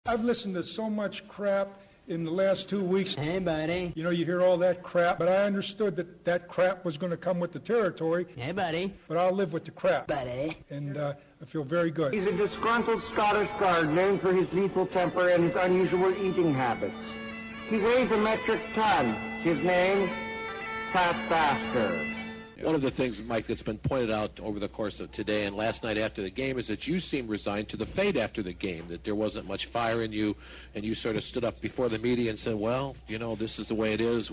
I've listened to so much crap in the last 2 weeks. Hey, buddy. You know, you hear all that crap, but I understood that crap was going to come with the territory. Hey, buddy. But I'll live with the crap. Buddy. And I feel very good. He's a disgruntled Scottish guard named for his lethal temper and his unusual eating habits. He weighs a metric ton. His name, Fat Bastard. One of the things, Mike, that's been pointed out over the course of today and last night after the game is that you seemed resigned to the fate after the game, that there wasn't much fire in you, and you sort of stood up before the media and said, well, you know, this is the way it is.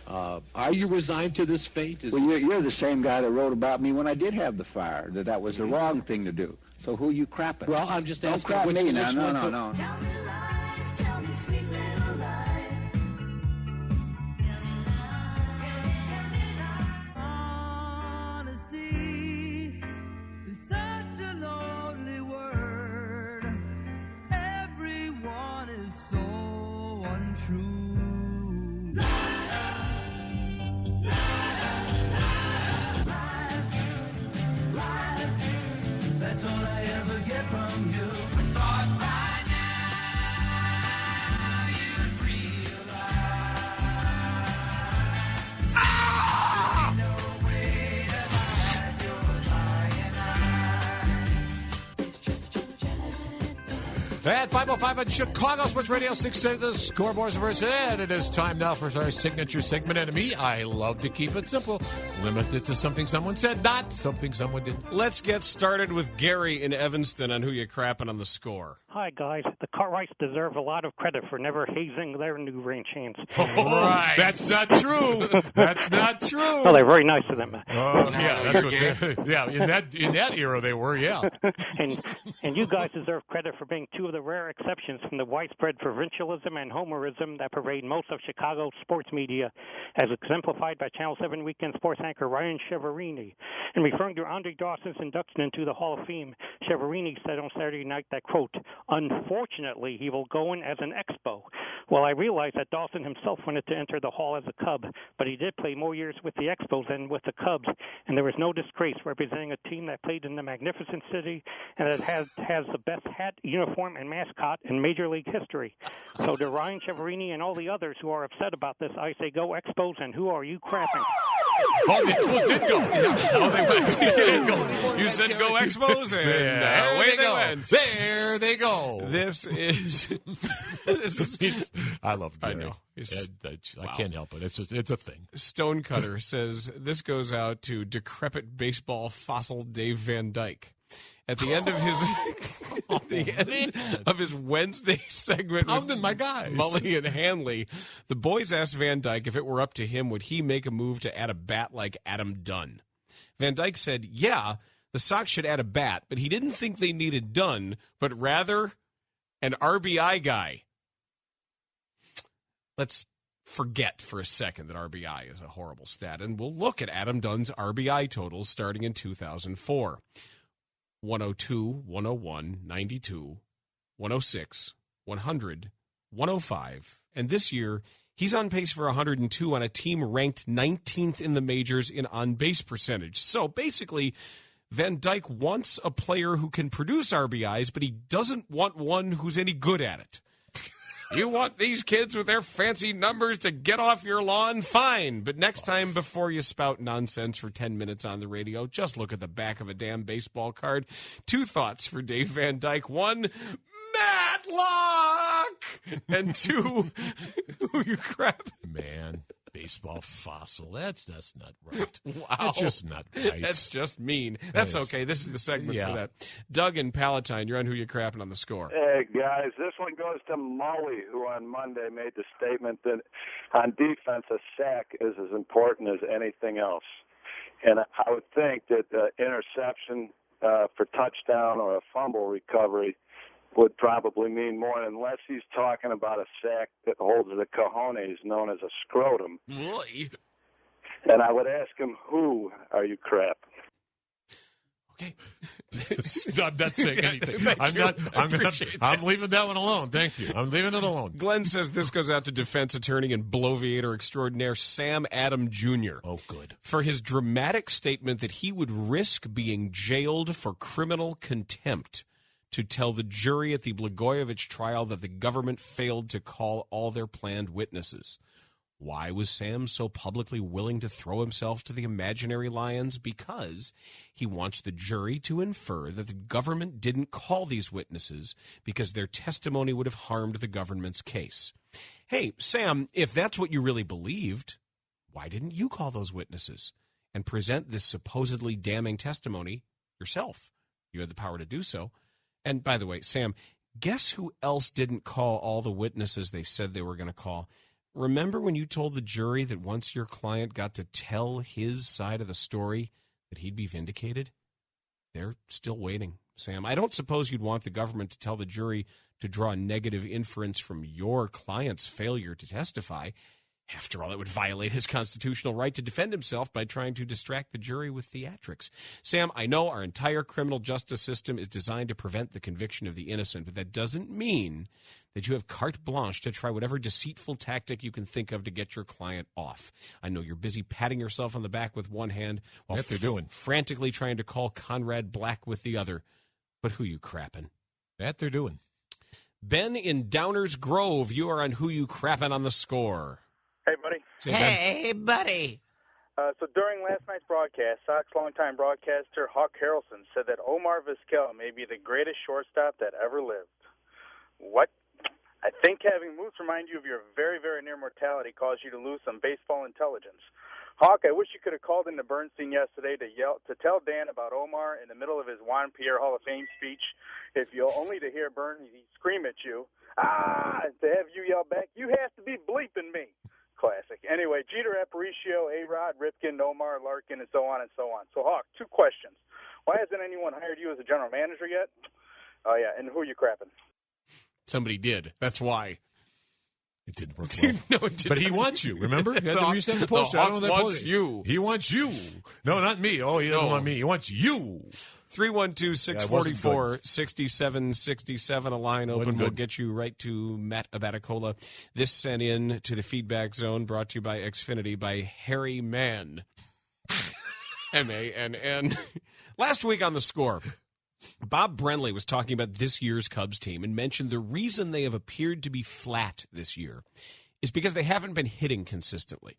Are you resigned to this fate? You're the same guy that wrote about me when I did have the fire, that was the wrong thing to do. So who you crapping? Well, I'm just asking. Don't crap me now. No. Tell me sweet little lies. At 5:05 on Chicago Sports Radio 670, the scoreboard's verse, and it is time now for our signature segment. And me, I love to keep it simple. Limit it to something someone said, not something someone did. Let's get started with Gary in Evanston on who you crapping on the score. Hi, guys. The Cartwrights deserve a lot of credit for never hazing their new ranch hands. Right. That's not true. That's not true. Well, they're very nice to them. Yeah, that's what yeah, in that era they were, yeah. and you guys deserve credit for being two of the rare exceptions from the widespread provincialism and homerism that pervade most of Chicago's sports media, as exemplified by Channel 7 weekend sports anchor Ryan Cheverini. In referring to Andre Dawson's induction into the Hall of Fame, Cheverini said on Saturday night that, quote, unfortunately, he will go in as an Expo. Well, I realize that Dawson himself wanted to enter the Hall as a Cub, but he did play more years with the Expos than with the Cubs, and there was no disgrace representing a team that played in the magnificent city and that has the best hat, uniform, and mascot in Major League history. So to Ryan Cheverini and all the others who are upset about this, I say go Expos, and who are you crapping? Oh, the Expos did go. Oh, they went. They did go. You said go Expos, and away they went. There they go. This is. I love Gary. I know. I can't help it. It's a thing. Stonecutter says this goes out to decrepit baseball fossil Dave Van Dyke. At the end of his Wednesday segment with my guys. Mully and Hanley, the boys asked Van Dyke if it were up to him, would he make a move to add a bat like Adam Dunn? Van Dyke said, yeah, the Sox should add a bat, but he didn't think they needed Dunn, but rather an RBI guy. Let's forget for a second that RBI is a horrible stat, and we'll look at Adam Dunn's RBI totals starting in 2004. 102, 101, 92, 106, 100, 105. And this year, he's on pace for 102 on a team ranked 19th in the majors in on-base percentage. So basically, Van Dyke wants a player who can produce RBIs, but he doesn't want one who's any good at it. You want these kids with their fancy numbers to get off your lawn? Fine. But next time, before you spout nonsense for 10 minutes on the radio, just look at the back of a damn baseball card. 2 thoughts for Dave Van Dyke. 1, Matlock! And 2, who you crap? Man, baseball fossil. That's not right. Wow. That's just not right. That's just mean. That's okay. This is the segment for that. Doug and Palatine, you're on Who You Crapping on the Score. Hey, guys, this one goes to Mully, who on Monday made the statement that on defense, a sack is as important as anything else. And I would think that interception for touchdown or a fumble recovery would probably mean more, unless he's talking about a sack that holds the cojones known as a scrotum. Really? And I would ask him, who are you crap? Okay. I'm not saying anything. I'm leaving that one alone. Thank you. I'm leaving it alone. Glenn says this goes out to defense attorney and bloviator extraordinaire Sam Adam Jr. Oh, good. For his dramatic statement that he would risk being jailed for criminal contempt to tell the jury at the Blagojevich trial that the government failed to call all their planned witnesses. Why was Sam so publicly willing to throw himself to the imaginary lions? Because he wants the jury to infer that the government didn't call these witnesses because their testimony would have harmed the government's case. Hey, Sam, if that's what you really believed, why didn't you call those witnesses and present this supposedly damning testimony yourself? You had the power to do so. And by the way, Sam, guess who else didn't call all the witnesses they said they were going to call? Remember when you told the jury that once your client got to tell his side of the story that he'd be vindicated? They're still waiting, Sam. I don't suppose you'd want the government to tell the jury to draw a negative inference from your client's failure to testify. After all, it would violate his constitutional right to defend himself by trying to distract the jury with theatrics. Sam, I know our entire criminal justice system is designed to prevent the conviction of the innocent, but that doesn't mean that you have carte blanche to try whatever deceitful tactic you can think of to get your client off. I know you're busy patting yourself on the back with one hand while That they're doing. frantically trying to call Conrad Black with the other. But who you crappin'? That they're doing. Ben in Downers Grove, you are on Who You Crappin' on the Score. Hey, buddy. Hey, buddy. So during last night's broadcast, Sox longtime broadcaster Huck Harrelson said that Omar Vizquel may be the greatest shortstop that ever lived. What? I think having Moose remind you of your very, very near mortality caused you to lose some baseball intelligence. Hawk, I wish you could have called into Bernstein yesterday to tell Dan about Omar in the middle of his Juan Pierre Hall of Fame speech. If you'll only to hear Bernie scream at you, to have you yell back, you have to be bleeping me. Classic. Anyway, Jeter, Aparicio, A-Rod, Ripken, Omar, Larkin, and so on and so on. So, Hawk, 2 questions. Why hasn't anyone hired you as a general manager yet? Oh, yeah, and who are you crapping? Somebody did. That's why. It didn't work well. No, it didn't. But he wants you, remember? You sent the poster. I don't know The that Hawk wants poster. you. He wants you. No, not me. Oh, he doesn't No. want me. He wants you. 312-644-6767. A line open. Wasn't We'll good. get you right to Matt Abaticola. This sent in to the feedback zone, brought to you by Xfinity by Harry Mann. M-A-N-N. Last week on The Score, Bob Brenly was talking about this year's Cubs team and mentioned the reason they have appeared to be flat this year is because they haven't been hitting consistently.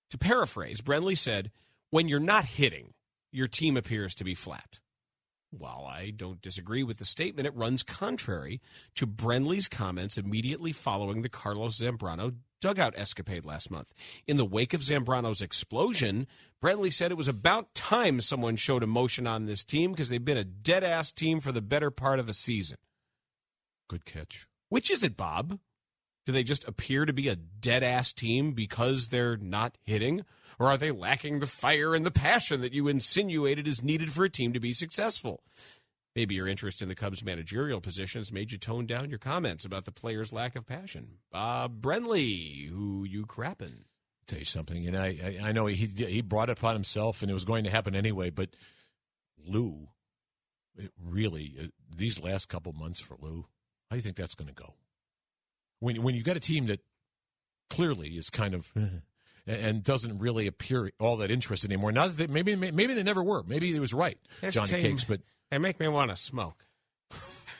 To paraphrase, Brenly said, when you're not hitting, your team appears to be flat. While I don't disagree with the statement, it runs contrary to Brenly's comments immediately following the Carlos Zambrano dugout escapade last month. In the wake of Zambrano's explosion, Brenly said it was about time someone showed emotion on this team because they've been a dead-ass team for the better part of a season. Good catch. Which is it, Bob? Do they just appear to be a dead-ass team because they're not hitting? Or are they lacking the fire and the passion that you insinuated is needed for a team to be successful? Maybe your interest in the Cubs' managerial positions made you tone down your comments about the players' lack of passion. Brenly, who you crappin'? Tell you something, and I know he brought it upon himself, and it was going to happen anyway. But Lou, it really these last couple months for Lou, how do you think that's going to go? When you got a team that clearly is kind of and doesn't really appear all that interested anymore. Now that maybe they never were. Maybe he was right, Johnny Cakes. But they make me want to smoke.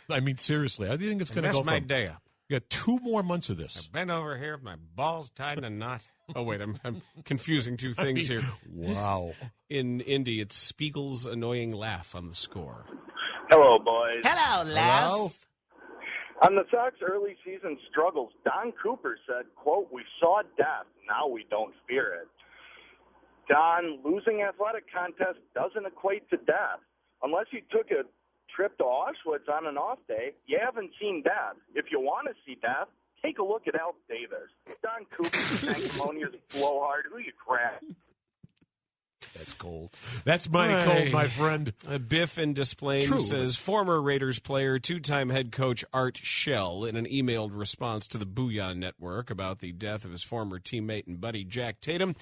I mean, seriously, how do you think it's going to go? That's my day up. You got 2 more months of this. I've been over here with my balls tied in a knot. Oh, wait, I'm confusing 2 things here. Wow. In Indy, it's Spiegel's annoying laugh on The Score. Hello, boys. Hello, Les. Hello? On the Sox early season struggles, Don Cooper said, quote, "We saw death, now we don't fear it." Don, losing athletic contests doesn't equate to death. Unless you took a trip to Auschwitz on an off day, you haven't seen death. If you want to see death, take a look at Alf Davis. Don Cooper, sanctimonious blowhard, who you crap. That's cold. That's mighty cold, my friend. Biff in Desplaines True. says, former Raiders player, 2-time head coach Art Shell, in an emailed response to the Booyah Network about the death of his former teammate and buddy Jack Tatum,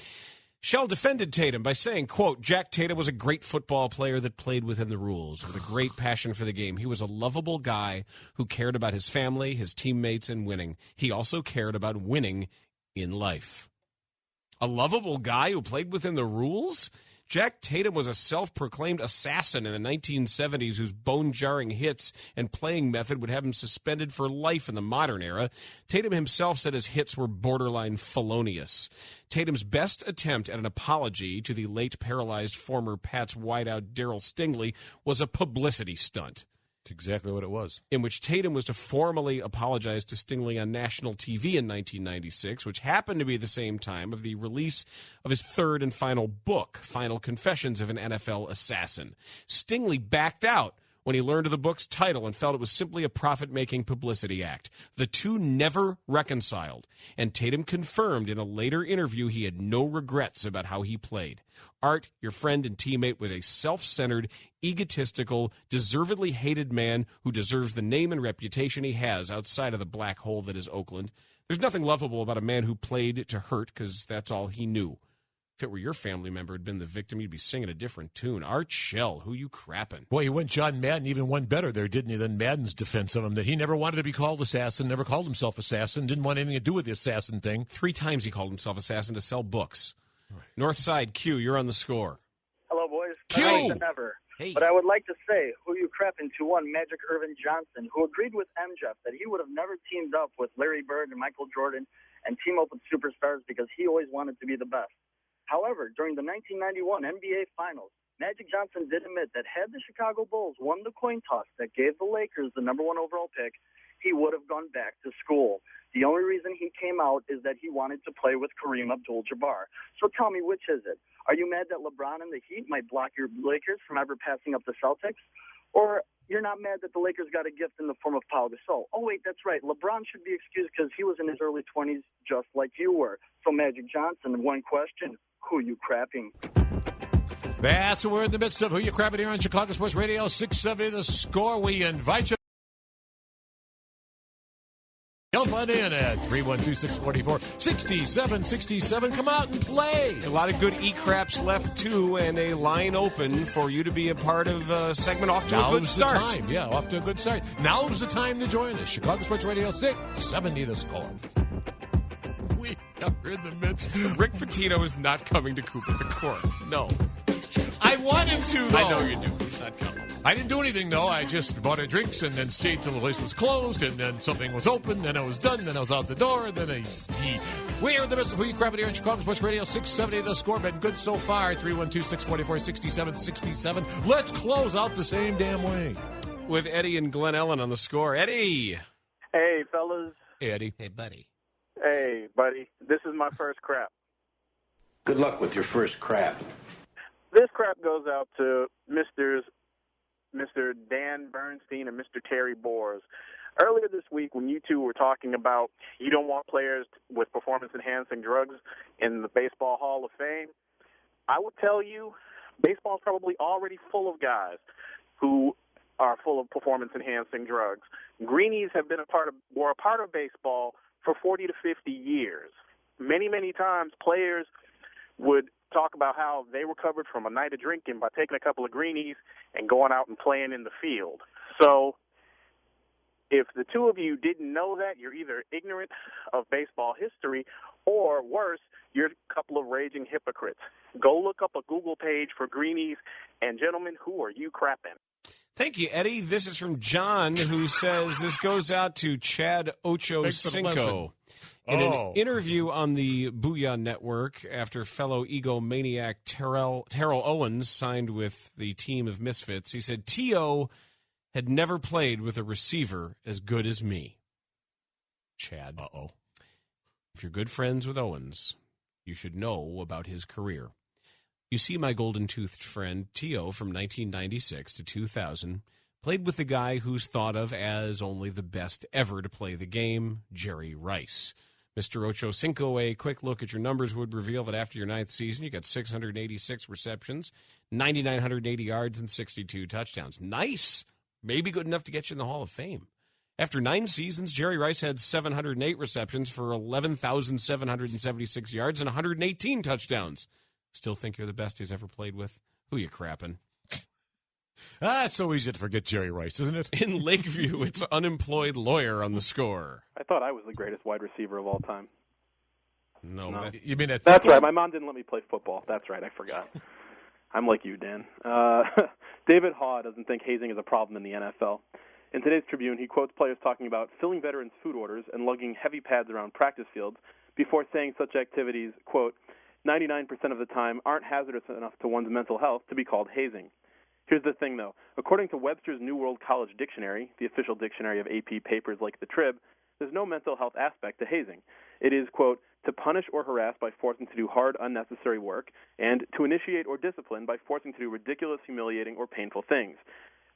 Shell defended Tatum by saying, quote, "Jack Tatum was a great football player that played within the rules with a great passion for the game. He was a lovable guy who cared about his family, his teammates, and winning. He also cared about winning in life." A lovable guy who played within the rules? Jack Tatum was a self-proclaimed assassin in the 1970s whose bone-jarring hits and playing method would have him suspended for life in the modern era. Tatum himself said his hits were borderline felonious. Tatum's best attempt at an apology to the late paralyzed former Pats wideout Darryl Stingley was a publicity stunt. That's exactly what it was. In which Tatum was to formally apologize to Stingley on national TV in 1996, which happened to be the same time of the release of his third and final book, Final Confessions of an NFL Assassin. Stingley backed out when he learned of the book's title and felt it was simply a profit-making publicity act. The two never reconciled, and Tatum confirmed in a later interview he had no regrets about how he played. Art, your friend and teammate, was a self-centered, egotistical, deservedly hated man who deserves the name and reputation he has outside of the black hole that is Oakland. There's nothing lovable about a man who played to hurt, because that's all he knew. If it were your family member who'd been the victim, you'd be singing a different tune. Art Shell, who you crapping? Boy, he went John Madden even one better there, didn't he, than Madden's defense of him, that he never wanted to be called assassin, never called himself assassin, didn't want anything to do with the assassin thing. 3 times he called himself assassin to sell books. Right. Northside, Q, you're on the score. Hello, boys. Q! Better than ever. Hey. But I would like to say, who you crapping to one Magic Irvin Johnson, who agreed with MJF that he would have never teamed up with Larry Bird and Michael Jordan and team up with superstars because he always wanted to be the best. However, during the 1991 NBA Finals, Magic Johnson did admit that had the Chicago Bulls won the coin toss that gave the Lakers the number 1 overall pick, he would have gone back to school. The only reason he came out is that he wanted to play with Kareem Abdul-Jabbar. So tell me, which is it? Are you mad that LeBron and the Heat might block your Lakers from ever passing up the Celtics? Or you're not mad that the Lakers got a gift in the form of Pau Gasol? Oh, wait, that's right. LeBron should be excused because he was in his early 20s just like you were. So Magic Johnson, one question, who you crapping? That's what we're in the midst of. Who you crapping here on Chicago Sports Radio 670 The Score. We invite you. Jump on in at 312-644-6767. Come out and play. A lot of good e-craps left, too, and a line open for you to be a part of a segment off to a good start. Now's the time. Yeah, off to a good start. Now's the time to join us. Chicago Sports Radio 670 The Score. We are in the midst. Rick Pitino is not coming to Coop at the Court. No. I want him to, though. I know you do. He's not coming. I didn't do anything, though. I just bought her drinks and then stayed till the place was closed, and then something was open, then I was done, then I was out the door, and then We're in the midst of Who You Crapping here on Chicago Sports Radio 670 The Score. Been good so far. 312-644-6767. Let's close out the same damn way. With Eddie and Glen Ellen on the score. Eddie. Hey, fellas. Hey, Eddie. Hey, buddy. Hey, buddy. This is my first crap. Good luck with your first crap. This crap goes out to Mr. Dan Bernstein and Mr. Terry Boers. Earlier this week, when you two were talking about you don't want players with performance-enhancing drugs in the Baseball Hall of Fame, I would tell you baseball is probably already full of guys who are full of performance-enhancing drugs. Greenies were a part of baseball for 40 to 50 years. Many, many times players would talk about how they recovered from a night of drinking by taking a couple of greenies and going out and playing in the field. So if the two of you didn't know that, you're either ignorant of baseball history or, worse, you're a couple of raging hypocrites. Go look up a Google page for greenies, and, gentlemen, who are you crapping? Thank you, Eddie. This is from John, who says this goes out to Chad Ochocinco. In an interview on the Booyah Network after fellow egomaniac Terrell Owens signed with the team of Misfits, he said, T.O. had never played with a receiver as good as me. Chad. If you're good friends with Owens, you should know about his career. You see my golden-toothed friend, T.O., from 1996 to 2000, played with the guy who's thought of as only the best ever to play the game, Jerry Rice. Mr. Ochocinco, a quick look at your numbers would reveal that after your 9th season, you got 686 receptions, 9,980 yards, and 62 touchdowns. Nice! Maybe good enough to get you in the Hall of Fame. After 9 seasons, Jerry Rice had 708 receptions for 11,776 yards and 118 touchdowns. Still think you're the best he's ever played with? Who you crapping? It's so easy to forget Jerry Rice, isn't it? In Lakeview, it's unemployed lawyer on the score. I thought I was the greatest wide receiver of all time. No. You mean That's right. My mom didn't let me play football. That's right. I forgot. I'm like you, Dan. David Haw doesn't think hazing is a problem in the NFL. In today's Tribune, he quotes players talking about filling veterans' food orders and lugging heavy pads around practice fields before saying such activities, quote, 99% of the time aren't hazardous enough to one's mental health to be called hazing. Here's the thing, though. According to Webster's New World College Dictionary, the official dictionary of AP papers like the Trib, there's no mental health aspect to hazing. It is, quote, to punish or harass by forcing to do hard, unnecessary work, and to initiate or discipline by forcing to do ridiculous, humiliating, or painful things.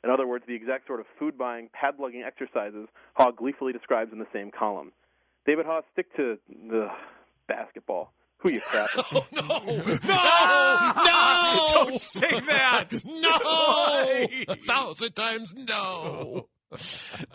In other words, the exact sort of food-buying, pad-lugging exercises Haw gleefully describes in the same column. David Haw, stick to the basketball. Who you crapping? No! Don't say that! No! 1,000 times no!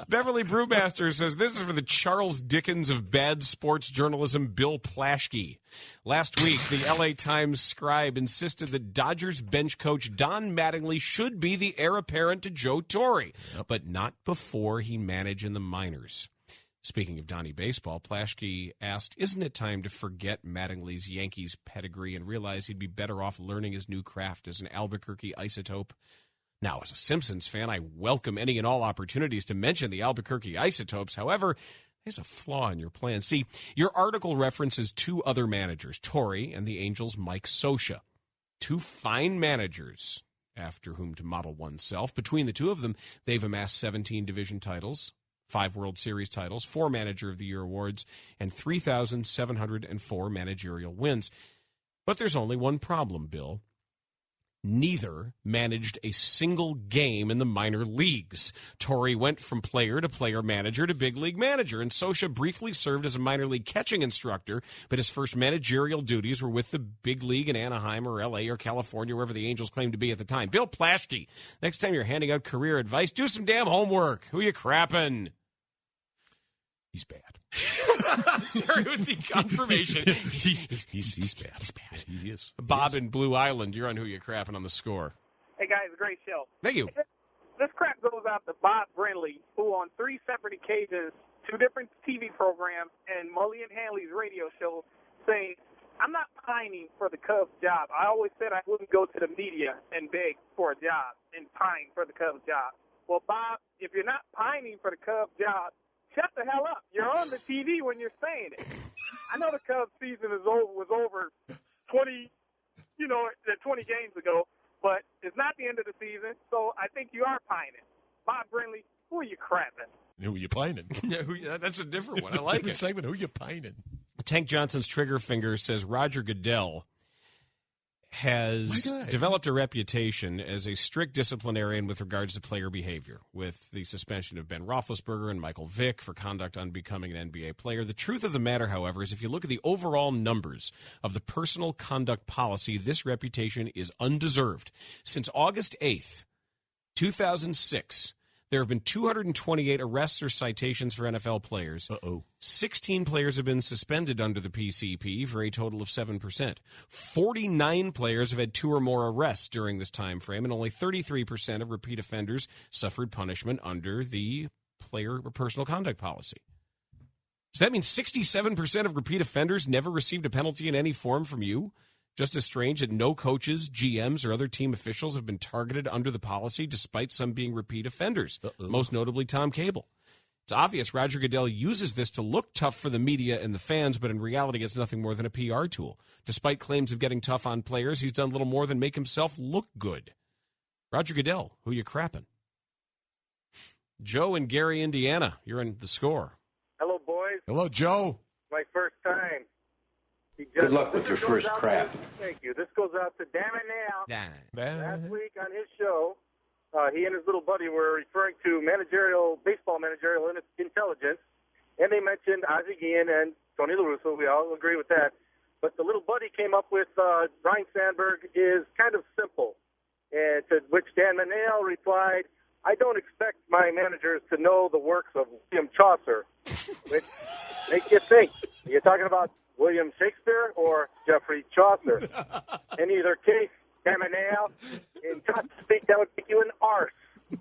Beverly Brewmaster says, this is for the Charles Dickens of bad sports journalism, Bill Plaschke. Last week, the L.A. Times scribe insisted that Dodgers bench coach Don Mattingly should be the heir apparent to Joe Torre, but not before he managed in the minors. Speaking of Donnie baseball, Plaschke asked, isn't it time to forget Mattingly's Yankees pedigree and realize he'd be better off learning his new craft as an Albuquerque isotope? Now, as a Simpsons fan, I welcome any and all opportunities to mention the Albuquerque Isotopes. However, there's a flaw in your plan. See, your article references two other managers, Torre and the Angels' Mike Scioscia. Two fine managers after whom to model oneself. Between the two of them, they've amassed 17 division titles, 5 World Series titles, 4 Manager of the Year awards, and 3,704 managerial wins. But there's only one problem, Bill. Neither managed a single game in the minor leagues. Torre went from player to player manager to big league manager, and Scioscia briefly served as a minor league catching instructor, but his first managerial duties were with the big league in Anaheim or L.A. or California, wherever the Angels claimed to be at the time. Bill Plaschke, next time you're handing out career advice, do some damn homework. Who you crapping? He's bad. Terry with the confirmation. He's bad. He's bad. He is. Bob in Blue Island, you're on Who You Crapping on the Score. Hey, guys, great show. Thank you. This crap goes out to Bob Brenly, who on 3 separate occasions, 2 different TV programs, and Mully and Hanley's radio show, saying, I'm not pining for the Cubs job. I always said I wouldn't go to the media and beg for a job and pine for the Cubs job. Well, Bob, if you're not pining for the Cubs job, shut the hell up. You're on the TV when you're saying it. I know the Cubs season was over 20 games ago, but it's not the end of the season, so I think you are pining. Bob Brenly, who are you crapping? Who are you pining? Yeah, that's a different one. I like it. Segment, who are you pining? Tank Johnson's trigger finger says Roger Goodell has developed a reputation as a strict disciplinarian with regards to player behavior, with the suspension of Ben Roethlisberger and Michael Vick for conduct unbecoming an NBA player. The truth of the matter, however, is if you look at the overall numbers of the personal conduct policy, this reputation is undeserved. Since August 8th, 2006, there have been 228 arrests or citations for NFL players. 16 players have been suspended under the PCP for a total of 7%. 49 players have had 2 or more arrests during this time frame, and only 33% of repeat offenders suffered punishment under the player or personal conduct policy. So that means 67% of repeat offenders never received a penalty in any form from you? Just as strange that no coaches, GMs, or other team officials have been targeted under the policy, despite some being repeat offenders, most notably Tom Cable. It's obvious Roger Goodell uses this to look tough for the media and the fans, but in reality it's nothing more than a PR tool. Despite claims of getting tough on players, he's done little more than make himself look good. Roger Goodell, who you crapping? Joe in Gary, Indiana, you're in the Score. Hello, boys. Hello, Joe. My first time. Good luck with your first crap. Thank you. This goes out to Damn It Now. Last week on his show, he and his little buddy were referring to baseball managerial intelligence, and they mentioned Ozzie Guillen and Tony La Russa. We all agree with that. But the little buddy came up with Ryan Sandberg is kind of simple, and to which Dan Manale replied, I don't expect my managers to know the works of William Chaucer, which makes you think. Are you talking about William Shakespeare or Geoffrey Chaucer? In either case, Dan Manale, in God speak, that would make you an arse.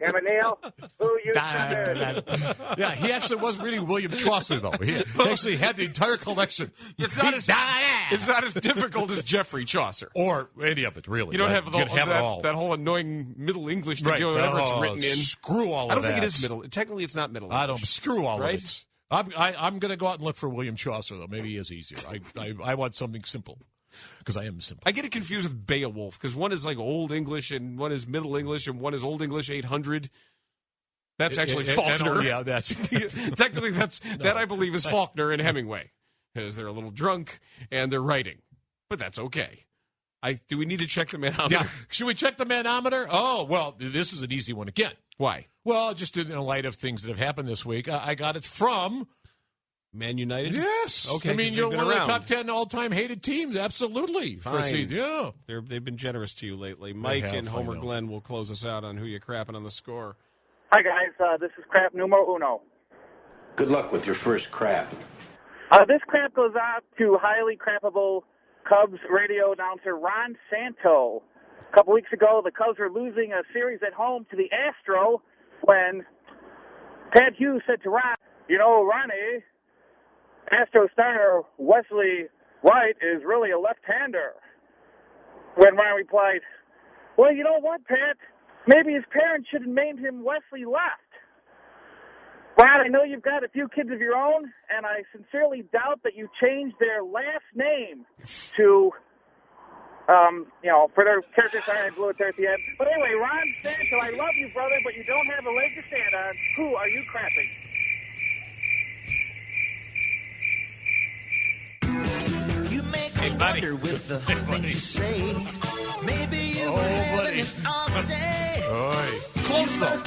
Emmanuel, who you crapping? Yeah, he actually wasn't reading William Chaucer, though. He actually had the entire collection. It's not as difficult as Geoffrey Chaucer. Or any of it, really. You don't have, that whole annoying Middle English to right. do whatever it's written in. Screw all of that. I don't think it is Middle. Technically, it's not Middle English. I don't. Screw all right? of it. I'm going to go out and look for William Chaucer, though. Maybe he is easier. I want something simple. Because I am simple. I get it confused with Beowulf, because one is like Old English and one is Middle English and one is Old English 800. That's actually Faulkner. Yeah, that's technically that I believe is Faulkner and Hemingway, because they're a little drunk and they're writing, but that's okay. Do we need to check the manometer? Yeah. Should we check the manometer? Oh, well, this is an easy one again. Why? Well, just in light of things that have happened this week, I got it from Man United? Yes. Okay. I mean, you're one of the top 10 all-time hated teams. Absolutely. Fine. Yeah. They've been generous to you lately. Mike and Homer Glenn will close us out on who you crapping on the score. Hi, guys. This is crap numero uno. Good luck with your first crap. This crap goes out to highly crappable Cubs radio announcer Ron Santo. A couple weeks ago, the Cubs were losing a series at home to the Astro when Pat Hughes said to Ron, "You know, Ronnie, Astro starter Wesley Wright is really a left-hander." When Ron replied, "Well, you know what, Pat? Maybe his parents should have named him Wesley Left." Ron, I know you've got a few kids of your own, and I sincerely doubt that you changed their last name to, for their character. Sorry, I blew it there at the end. But anyway, Ron Santo, I love you, brother, but you don't have a leg to stand on. Who are you crapping? Hey, buddy. With the things you say. Maybe you were having an off day. Close though.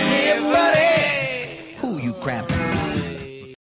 Hey, buddy. Who you crapping?